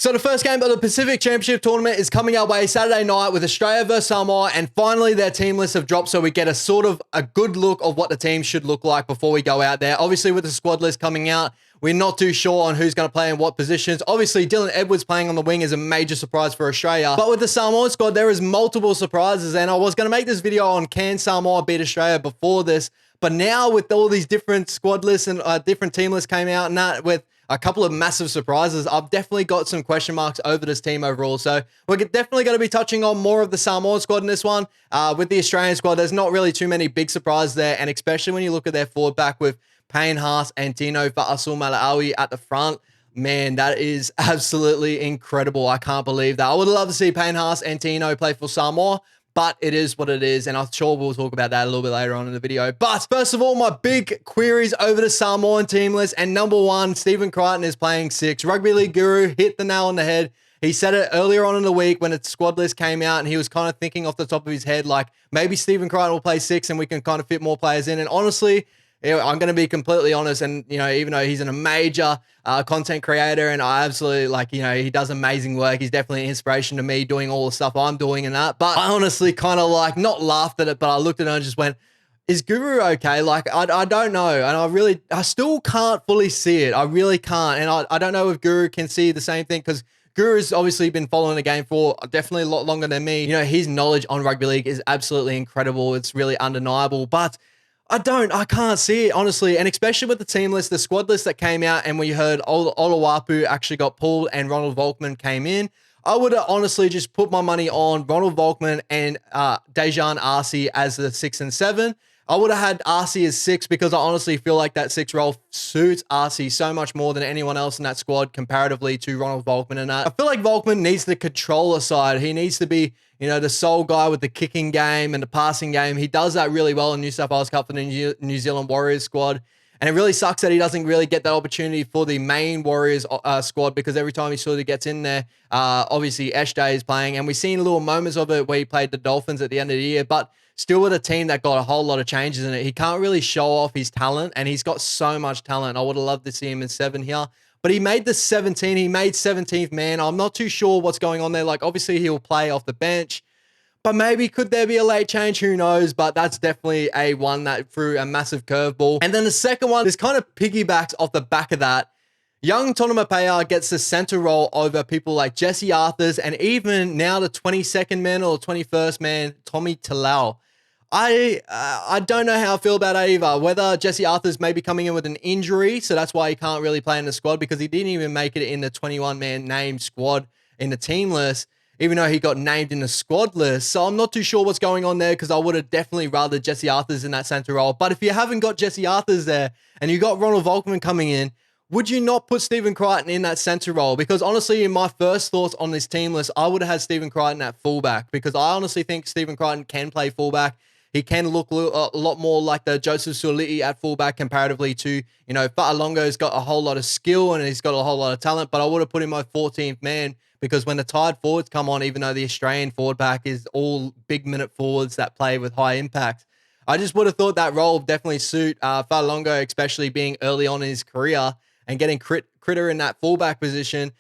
So the first game of the Pacific Championship Tournament is coming our way Saturday night with Australia versus Samoa, and finally their team lists have dropped so we get a good look of what the team should look like before we go out there. Obviously with the squad list coming out, we're not too sure on who's going to play in what positions. Obviously Dylan Edwards playing on the wing is a major surprise for Australia, but with the Samoan squad there is multiple surprises, and I was going to make this video on can Samoa beat Australia before this, but now with all these different squad lists and different team lists came out and that with a couple of massive surprises, I've definitely got some question marks over this team overall. So we're definitely going to be touching on more of the Samoan squad in this one. With the Australian squad, there's not really too many big surprises there. And especially when you look at their forward back with Payne Haas and Tino Fa'asul Mala'awi at the front, man, that is absolutely incredible. I can't believe that. I would love to see Payne Haas and Tino play for Samoa, but it is what it is, and I'm sure we'll talk about that a little bit later on in the video. But first of all, my big queries over the Samoan team list, and number one, Stephen Crichton is playing 6. Rugby League Guru hit the nail on the head. He said it earlier on in the week when the squad list came out, and he was kind of thinking off the top of his head, like, maybe Stephen Crichton will play 6 and we can kind of fit more players in. And honestly, I'm going to be completely honest, and, even though he's a major content creator and I absolutely, he does amazing work, he's definitely an inspiration to me doing all the stuff I'm doing and that, but I honestly kind of not laughed at it, but I looked at it and just went, is Guru okay? I don't know, and I still can't fully see it. I really can't, and I don't know if Guru can see the same thing, because Guru's obviously been following the game for definitely a lot longer than me. His knowledge on rugby league is absolutely incredible. It's really undeniable, but I can't see it, honestly, and especially with the team list, the squad list that came out, and we heard Oluwapu actually got pulled and Ronald Volkman came in. I would have honestly just put my money on Ronald Volkman and Dejan Arce as the 6 and 7. I would have had Arce as 6 because I honestly feel like that 6 role suits Arce so much more than anyone else in that squad comparatively to Ronald Volkman and that. I feel like Volkman needs the controller side. He needs to be, the sole guy with the kicking game and the passing game. He does that really well in New South Wales Cup for the New Zealand Warriors squad. And it really sucks that he doesn't really get that opportunity for the main Warriors squad, because every time he sort of gets in there, obviously Eshte is playing, and we've seen little moments of it where he played the Dolphins at the end of the year, but still with a team that got a whole lot of changes in it, he can't really show off his talent, and he's got so much talent. I would have loved to see him in 7 here, but he made the 17. He made 17th man. I'm not too sure what's going on there. Obviously he'll play off the bench, but maybe could there be a late change? Who knows? But that's definitely a one that threw a massive curveball. And then the second one, this kind of piggybacks off the back of that. Young Tonomapea gets the center role over people like Jesse Arthurs, and even now the 22nd man or 21st man, Tommy Talau. I don't know how I feel about that either. Whether Jesse Arthurs may be coming in with an injury, so that's why he can't really play in the squad, because he didn't even make it in the 21-man named squad in the team list, even though he got named in the squad list. So I'm not too sure what's going on there, because I would have definitely rather Jesse Arthurs in that center role. But if you haven't got Jesse Arthurs there and you got Ronald Volkman coming in, would you not put Stephen Crichton in that center role? Because honestly, in my first thoughts on this team list, I would have had Stephen Crichton at fullback, because I honestly think Stephen Crichton can play fullback. He can look a lot more like the Joseph Suoli'i at fullback comparatively to, Fa'alongo's got a whole lot of skill and he's got a whole lot of talent, but I would have put him my 14th man, because when the tied forwards come on, even though the Australian forward back is all big minute forwards that play with high impact, I just would have thought that role definitely suit Fa'alongo, especially being early on in his career and getting Critter in that fullback position.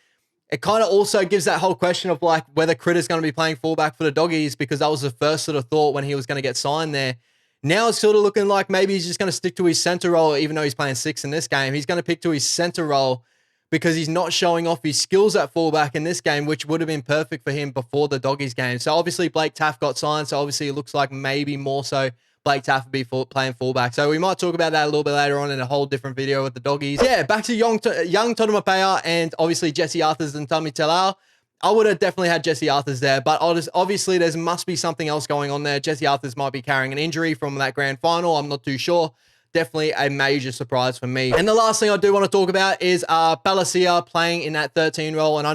It kind of also gives that whole question of whether Critter's going to be playing fullback for the Doggies, because that was the first sort of thought when he was going to get signed there. Now it's sort of looking like maybe he's just going to stick to his center role, even though he's playing 6 in this game. He's going to pick to his center role because he's not showing off his skills at fullback in this game, which would have been perfect for him before the Doggies game. So obviously Blake Taaffe got signed, so obviously it looks like maybe more so Blake Taaffe will be playing fullback. So we might talk about that a little bit later on in a whole different video with the Doggies. Yeah, back to young Tonomapea and obviously Jesse Arthurs and Tommy Talau. I would have definitely had Jesse Arthurs there, but obviously there must be something else going on there. Jesse Arthurs might be carrying an injury from that grand final. I'm not too sure. Definitely a major surprise for me. And the last thing I do want to talk about is Balasia playing in that 13 role. And I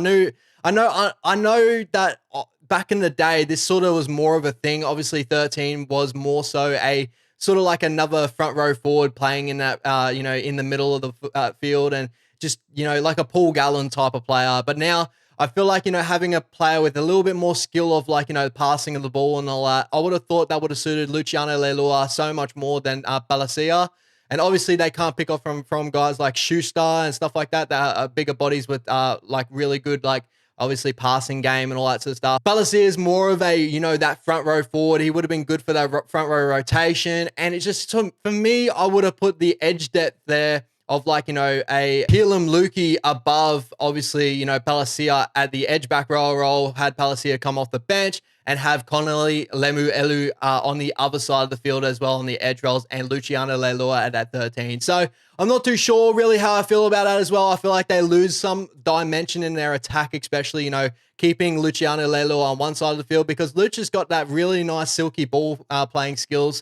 know that back in the day, this sort of was more of a thing. Obviously, 13 was more so a sort of like another front row forward playing in that, in the middle of the field, and just, like a Paul Gallen type of player. But now I feel like, having a player with a little bit more skill of passing of the ball and all that, I would have thought that would have suited Luciano Leilua so much more than Balasia. And obviously they can't pick off from guys like Schuster and stuff like that are bigger bodies with really good obviously passing game and all that sort of stuff. Palacia is more of a, you know, that front row forward. He would have been good for that front row rotation. And it's just, for me, I would have put the edge depth there of like, you know, a Helam Lukey above, obviously, you know, Palacia at the edge back row role, had Palacia come off the bench and have Connolly Lemuelu on the other side of the field as well on the edge roles, and Luciano Leilua at that 13. So I'm not too sure really how I feel about that as well. I feel like they lose some dimension in their attack, especially, you know, keeping Luciano Leilua on one side of the field, because Luch has got that really nice silky ball playing skills.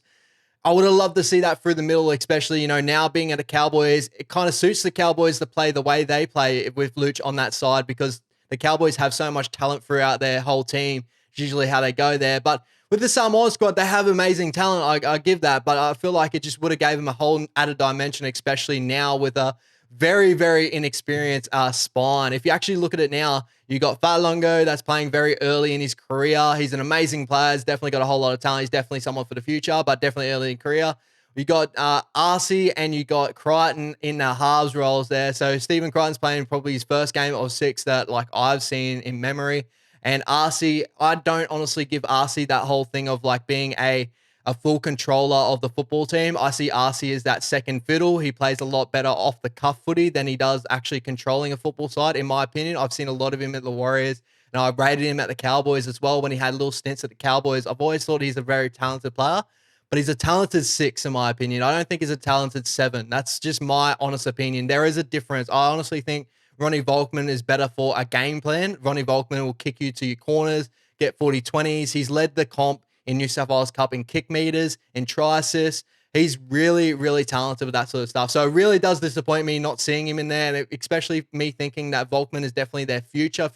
I would have loved to see that through the middle, especially, you know, now being at the Cowboys, it kind of suits the Cowboys to play the way they play with Luch on that side, because the Cowboys have so much talent throughout their whole team. It's usually how they go there. But with the Samoa squad, they have amazing talent. I give that, but I feel like it just would have gave them a whole added dimension, especially now with a very, very inexperienced spine. If you actually look at it now, you got Falongo that's playing very early in his career. He's an amazing player. He's definitely got a whole lot of talent. He's definitely someone for the future, but definitely early in career. You got Arcee and you got Crichton in the halves roles there. So Stephen Crichton's playing probably his first game of 6 that like I've seen in memory. And Arcee, I don't honestly give Arcee that whole thing of like being a full controller of the football team. I see Arcee as that second fiddle. He plays a lot better off the cuff footy than he does actually controlling a football side, in my opinion. I've seen a lot of him at the Warriors, and I rated him at the Cowboys as well when he had little stints at the Cowboys. I've always thought he's a very talented player, but he's a talented 6 in my opinion. I don't think he's a talented 7. That's just my honest opinion. There is a difference. I honestly think Ronnie Volkman is better for a game plan. Ronnie Volkman will kick you to your corners, get 40-20s. He's led the comp in New South Wales Cup in kick meters, in try assists. He's really, really talented with that sort of stuff. So it really does disappoint me not seeing him in there, and especially me thinking that Volkman is definitely their future. You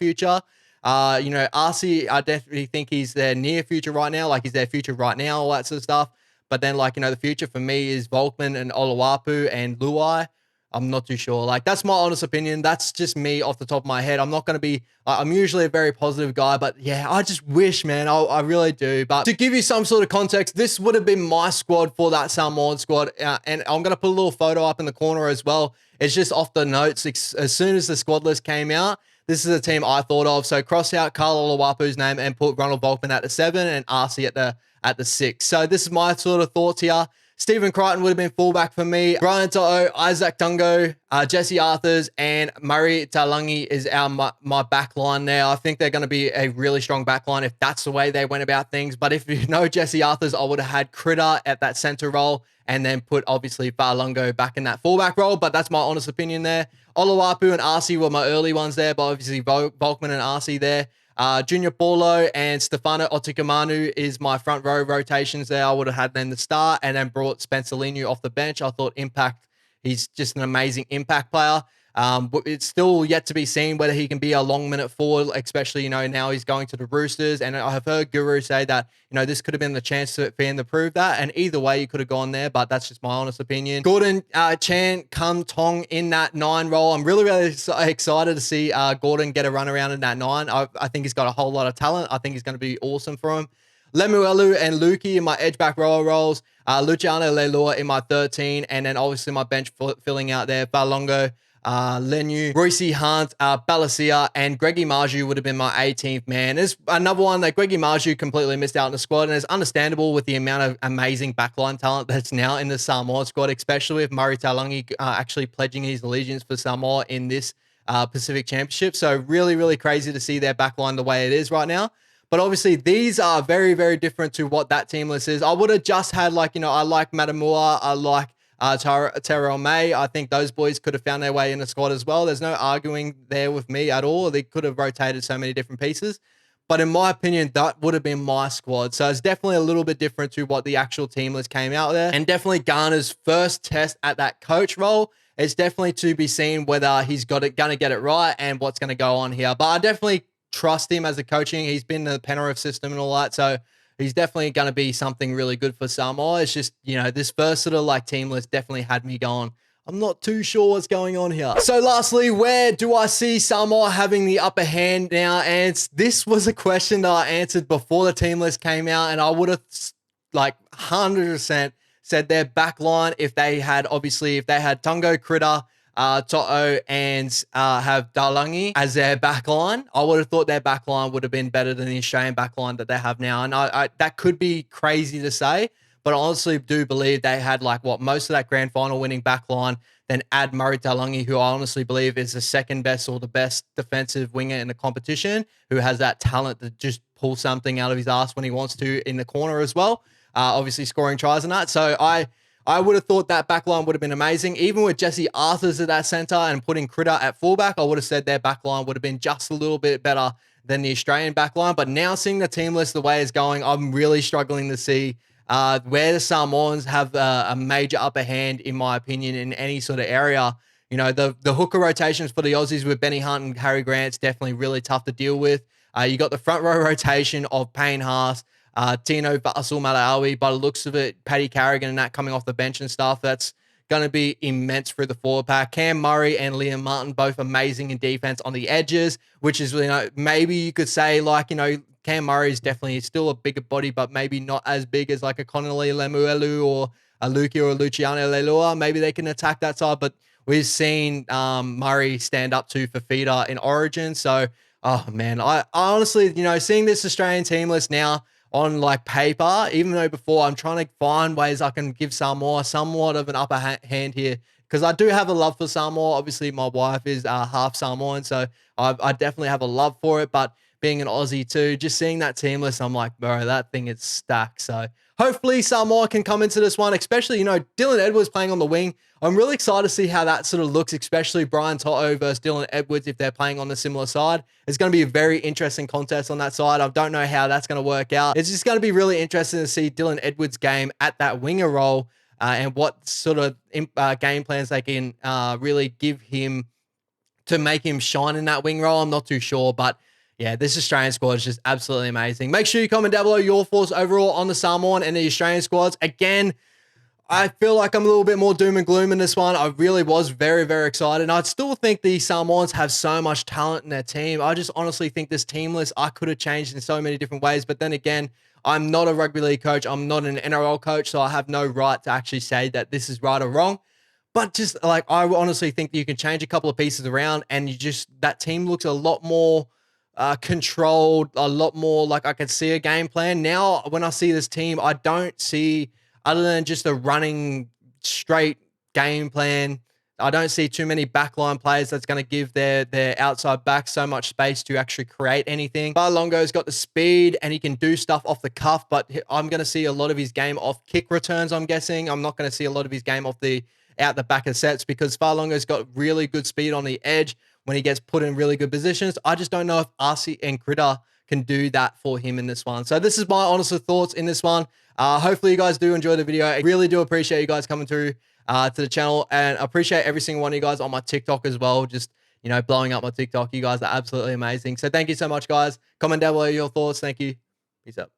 know, Arcee, I definitely think he's their near future right now. Like, he's their future right now, all that sort of stuff. But then, like, you know, the future for me is Volkman and Oluwapu and Luai. I'm not too sure. Like, that's my honest opinion. That's just me off the top of my head. I'm not going to be, I'm usually a very positive guy, but yeah, I just wish, man, I really do. But to give you some sort of context, this would have been my squad for that Samoan squad. And I'm going to put a little photo up in the corner as well. It's just off the notes. As soon as the squad list came out, this is a team I thought of. So cross out Carl Oluwapu's name and put Ronald Volkman at the 7 and Arcee at the 6. So this is my sort of thoughts here. Stephen Crichton would have been fullback for me. Brian To'o, Isaac Tungo, Jesse Arthurs, and Murray Talangi is my back line there. I think they're going to be a really strong back line if that's the way they went about things. But if you know Jesse Arthurs, I would have had Critter at that center role and then put, obviously, Falongo back in that fullback role. But that's my honest opinion there. Oluwapu and Arcee were my early ones there, but obviously Volkman and Arcee there. Junior Paulo and Stefano Otikamanu is my front row rotations there. I would have had them to start and then brought Spencer Linu off the bench. I thought impact, he's just an amazing impact player. But it's still yet to be seen whether he can be a long minute forward, especially, you know, now he's going to the Roosters. And I have heard Guru say that, you know, this could have been the chance for him to prove that. And either way, you could have gone there, but that's just my honest opinion. Gordon Chan Kun Tong in that 9 role. I'm really, really excited to see Gordon get a run around in that 9. I think he's got a whole lot of talent. I think he's going to be awesome for him. Lemuelu and Lukey in my edge back rower roles. Luciano Leilua in my 13. And then obviously my bench filling out there. Balongo, Lenu, Royce Hunt, Balasia, and Greggy Marju would have been my 18th man. There's another one that Greggy Marju completely missed out in the squad, and it's understandable with the amount of amazing backline talent that's now in the Samoa squad, especially with Murray Talangi actually pledging his allegiance for Samoa in this Pacific Championship. So really, really crazy to see their backline the way it is right now. But obviously, these are very, very different to what that team list is. I would have just had, like, you know, I like Matamua, I like Terrell May. I think those boys could have found their way in the squad as well. There's no arguing there with me at all. They could have rotated so many different pieces. But in my opinion, that would have been my squad. So it's definitely a little bit different to what the actual team list came out there. And definitely Garner's first test at that coach role. It's definitely to be seen whether he's going to get it right and what's going to go on here. But I definitely trust him as a coaching. He's been in the Penrith system and all that. So he's definitely going to be something really good for Samoa. It's just, you know, this first sort of like team list definitely had me going, I'm not too sure what's going on here. So lastly, where do I see Samoa having the upper hand now? And this was a question that I answered before the team list came out, and I would have like 100% said their back line if they had Tungo Critter, To'o and have Dalangi as their backline. I would have thought their backline would have been better than the Australian backline that they have now. And I that could be crazy to say, but I honestly do believe they had like most of that grand final winning backline. Then add Murray Talangi, who I honestly believe is the second best or the best defensive winger in the competition, who has that talent to just pull something out of his ass when he wants to in the corner as well. Obviously scoring tries and that. So I would have thought that backline would have been amazing. Even with Jesse Arthurs at that center and putting Critter at fullback, I would have said their backline would have been just a little bit better than the Australian backline. But now seeing the team list the way it's going, I'm really struggling to see where the Samoans have a major upper hand, in my opinion, in any sort of area. You know, the hooker rotations for the Aussies with Benny Hunt and Harry Grant's definitely really tough to deal with. You got the front row rotation of Payne Haas, Tino Vassal Malawi, by the looks of it, Paddy Carrigan and that coming off the bench and stuff. That's going to be immense for the forward pack. Cam Murray and Liam Martin, both amazing in defense on the edges, which is, you know, maybe you could say like, you know, Cam Murray is definitely still a bigger body, but maybe not as big as like a Connolly Lemuelu or a Luki or a Luciano Leilua. Maybe they can attack that side, but we've seen Murray stand up to Fafita in Origin. So, oh man, I honestly, you know, seeing this Australian team list now on like paper, even though before I'm trying to find ways I can give Samoa somewhat of an upper hand here, because I do have a love for Samoa. Obviously, my wife is half Samoan, so I definitely have a love for it. But being an Aussie too, just seeing that team list, I'm like, bro, that thing is stacked. So hopefully Samoa can come into this one, especially, you know, Dylan Edwards playing on the wing. I'm really excited to see how that sort of looks, especially Brian To'o versus Dylan Edwards if they're playing on the similar side. It's going to be a very interesting contest on that side. I don't know how that's going to work out. It's just going to be really interesting to see Dylan Edwards' game at that winger role and what sort of game plans they can really give him to make him shine in that wing role. I'm not too sure, but yeah, this Australian squad is just absolutely amazing. Make sure you comment down below your thoughts overall on the Samoan and the Australian squads. Again, I feel like I'm a little bit more doom and gloom in this one. I really was very, very excited. And I still think the Samoans have so much talent in their team. I just honestly think this team list, I could have changed in so many different ways. But then again, I'm not a rugby league coach. I'm not an NRL coach, so I have no right to actually say that this is right or wrong. But just like, I honestly think that you can change a couple of pieces around and that team looks a lot more controlled, a lot more like I could see a game plan. Now, when I see this team, I don't see, other than just a running straight game plan, I don't see too many backline players that's going to give their outside back so much space to actually create anything. Barlongo's got the speed and he can do stuff off the cuff, but I'm going to see a lot of his game off kick returns, I'm guessing. I'm not going to see a lot of his game off out the back of sets because Farlongo's got really good speed on the edge when he gets put in really good positions. I just don't know if Arcee and Critter can do that for him in this one. So this is my honest thoughts in this one. Hopefully you guys do enjoy the video. I really do appreciate you guys coming through to the channel, and I appreciate every single one of you guys on my TikTok as well. Just, you know, blowing up my TikTok. You guys are absolutely amazing. So thank you so much, guys. Comment down below your thoughts. Thank you. Peace out.